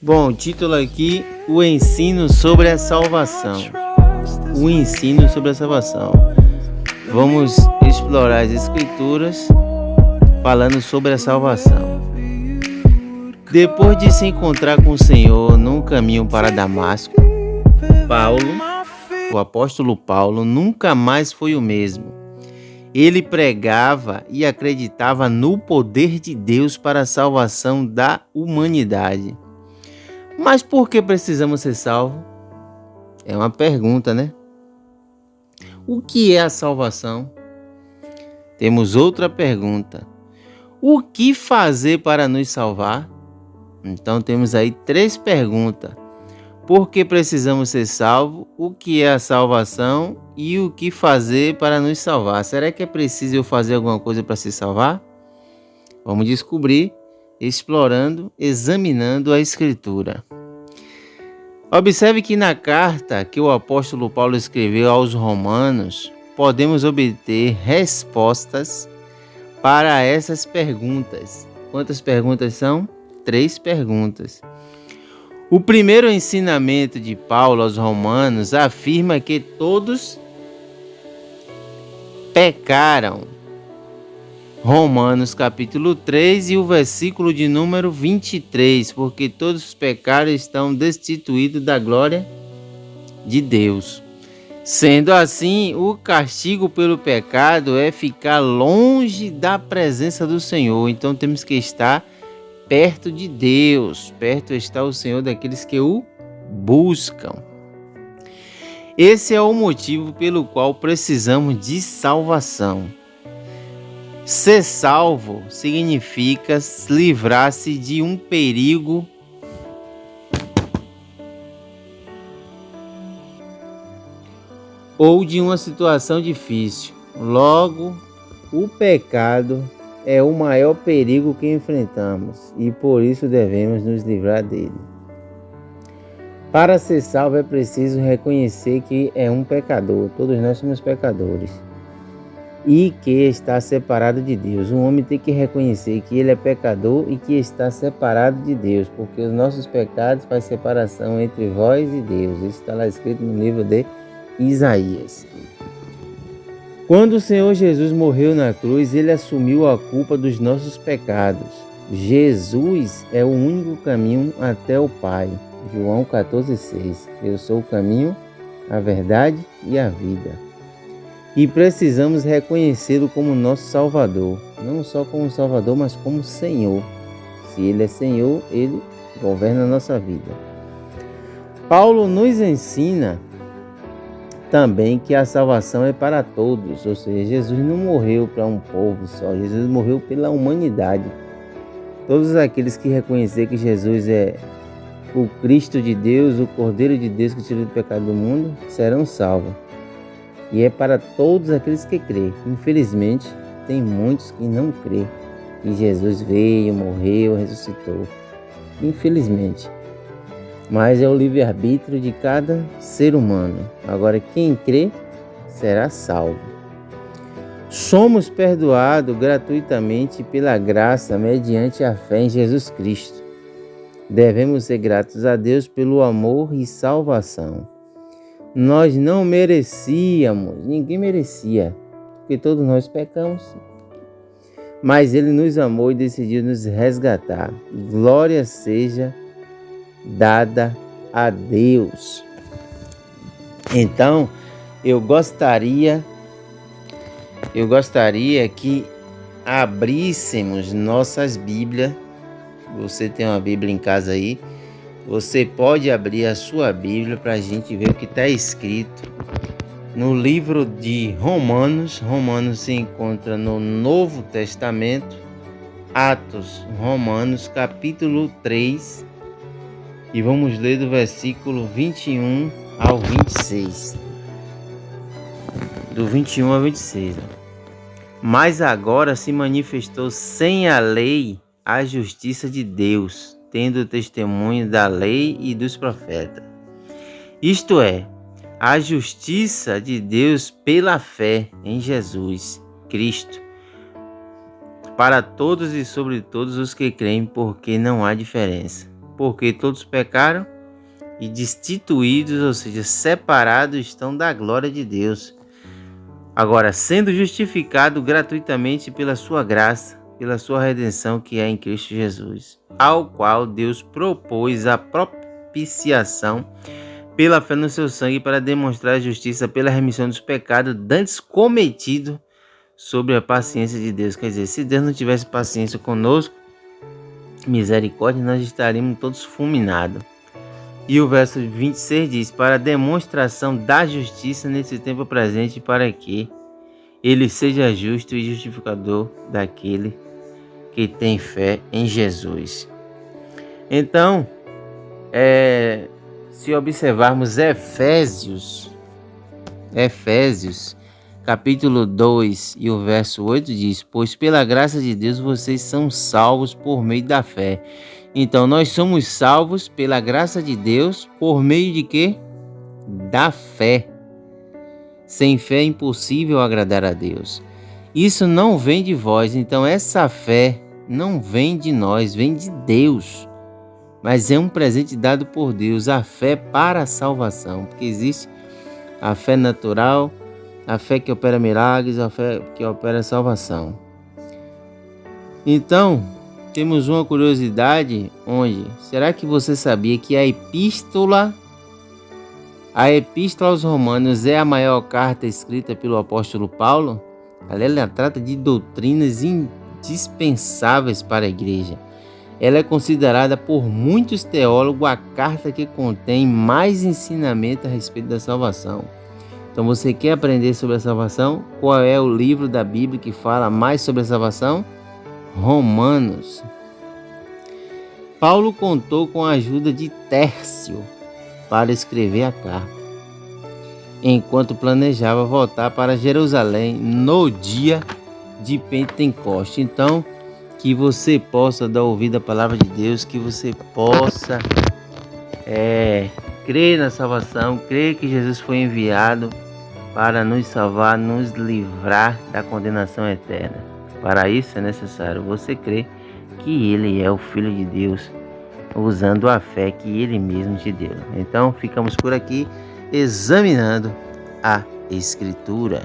Bom, o título aqui, o ensino sobre a salvação. O ensino sobre a salvação. Vamos explorar as escrituras falando sobre a salvação. Depois de se encontrar com o Senhor num caminho para Damasco, o apóstolo Paulo, nunca mais foi o mesmo. Ele pregava e acreditava no poder de Deus para a salvação da humanidade. Mas por que precisamos ser salvos? É uma pergunta, né? O que é a salvação? Temos outra pergunta. O que fazer para nos salvar? Então temos aí 3 perguntas. Por que precisamos ser salvos? O que é a salvação? E o que fazer para nos salvar? Será que é preciso eu fazer alguma coisa para se salvar? Vamos descobrir, explorando, examinando a Escritura. Observe que na carta que o apóstolo Paulo escreveu aos Romanos, podemos obter respostas para essas perguntas. Quantas perguntas são? 3 perguntas. O primeiro ensinamento de Paulo aos Romanos afirma que todos pecaram. Romanos capítulo 3 e o versículo de número 23, porque todos os pecados estão destituídos da glória de Deus. Sendo assim, o castigo pelo pecado é ficar longe da presença do Senhor. Então temos que estar perto de Deus. Perto está o Senhor daqueles que o buscam. Esse é o motivo pelo qual precisamos de salvação. Ser salvo significa livrar-se de um perigo ou de uma situação difícil. Logo, o pecado é o maior perigo que enfrentamos e por isso devemos nos livrar dele. Para ser salvo é preciso reconhecer que é um pecador, todos nós somos pecadores, e que está separado de Deus. Um homem tem que reconhecer que ele é pecador e que está separado de Deus, porque os nossos pecados fazem separação entre vós e Deus. Isso está lá escrito no livro de Isaías. Quando o Senhor Jesus morreu na cruz, ele assumiu a culpa dos nossos pecados. Jesus é o único caminho até o Pai. João 14,6. Eu sou o caminho, a verdade e a vida. E precisamos reconhecê-lo como nosso Salvador. Não só como Salvador, mas como Senhor. Se Ele é Senhor, Ele governa a nossa vida. Paulo nos ensina também que a salvação é para todos. Ou seja, Jesus não morreu para um povo só. Jesus morreu pela humanidade. Todos aqueles que reconhecer que Jesus é o Cristo de Deus, o Cordeiro de Deus que tirou o pecado do mundo, serão salvos. E é para todos aqueles que crêem. Infelizmente, tem muitos que não crêem que Jesus veio, morreu, ressuscitou. Infelizmente. Mas é o livre-arbítrio de cada ser humano. Agora, quem crê será salvo. Somos perdoados gratuitamente pela graça mediante a fé em Jesus Cristo. Devemos ser gratos a Deus pelo amor e salvação. Nós não merecíamos, ninguém merecia, porque todos nós pecamos. Mas Ele nos amou e decidiu nos resgatar. Glória seja dada a Deus. Então, eu gostaria que abríssemos nossas Bíblias. Você tem uma Bíblia em casa aí? Você pode abrir a sua Bíblia para a gente ver o que está escrito no livro de Romanos. Romanos se encontra no Novo Testamento, Atos, Romanos, capítulo 3, e vamos ler do versículo 21 ao 26. Do 21 ao 26. Mas agora se manifestou sem a lei a justiça de Deus, tendo testemunho da lei e dos profetas. Isto é, a justiça de Deus pela fé em Jesus Cristo, para todos e sobre todos os que creem, porque não há diferença. porque todos pecaram e destituídos, ou seja, separados estão da glória de Deus. Agora, sendo justificado gratuitamente pela sua graça, pela sua redenção que é em Cristo Jesus, ao qual Deus propôs a propiciação pela fé no seu sangue para demonstrar a justiça pela remissão dos pecados dantes cometido sobre a paciência de Deus. Quer dizer, se Deus não tivesse paciência conosco, misericórdia, nós estaríamos todos fulminados. E o verso 26 diz: para demonstração da justiça nesse tempo presente, para que ele seja justo e justificador daquele que tem fé em Jesus. Então, se observarmos Efésios, capítulo 2 e o verso 8 diz: pois pela graça de Deus vocês são salvos por meio da fé. Então nós somos salvos pela graça de Deus por meio de quê? Da fé. Sem fé é impossível agradar a Deus. Isso não vem de vós, então essa fé não vem de nós, vem de Deus. Mas é um presente dado por Deus, a fé para a salvação. Porque existe a fé natural, a fé que opera milagres, a fé que opera salvação. Então, temos uma curiosidade onde, será que você sabia que a epístola aos Romanos é a maior carta escrita pelo apóstolo Paulo? Ela trata de doutrinas indispensáveis para a igreja. Ela é considerada por muitos teólogos a carta que contém mais ensinamento a respeito da salvação. Então você quer aprender sobre a salvação? Qual é o livro da Bíblia que fala mais sobre a salvação? Romanos. Paulo contou com a ajuda de Tércio para escrever a carta, enquanto planejava voltar para Jerusalém no dia de Pentecostes. Então, que você possa dar ouvido à palavra de Deus, que você possa crer na salvação, crer que Jesus foi enviado para nos salvar, nos livrar da condenação eterna. Para isso é necessário você crer que Ele é o Filho de Deus, usando a fé que Ele mesmo te deu. Então ficamos por aqui examinando a Escritura.